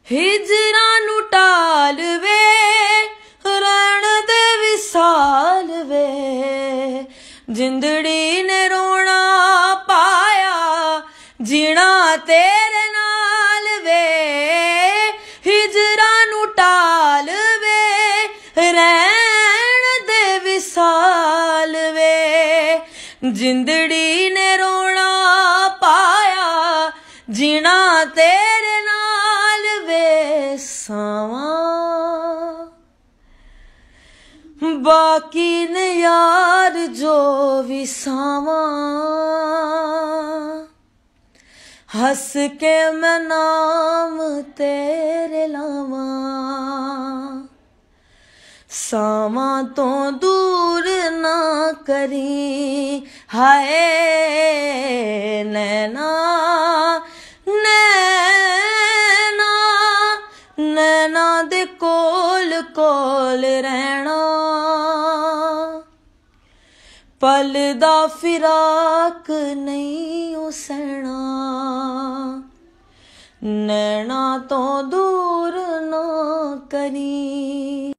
हिजरा नू टाल वे रहण दे विसाल वे जिंदड़ी ने रोना पाया जीना तेरे नाल वे हिजरा नू टाल वे रहण दे विसाल वे जिंदड़ी ने रोना पाया जीना तेरे नाल वे सावा बाकी ने यार जो भी सावा हंस के मैं नाम तेरे लावा सावा तो दूर ना करी हाय नैना नैना नैना दे कोल कोल रहना पल दा फिराक नहीं ओ सहना नैना तो दूर ना करी।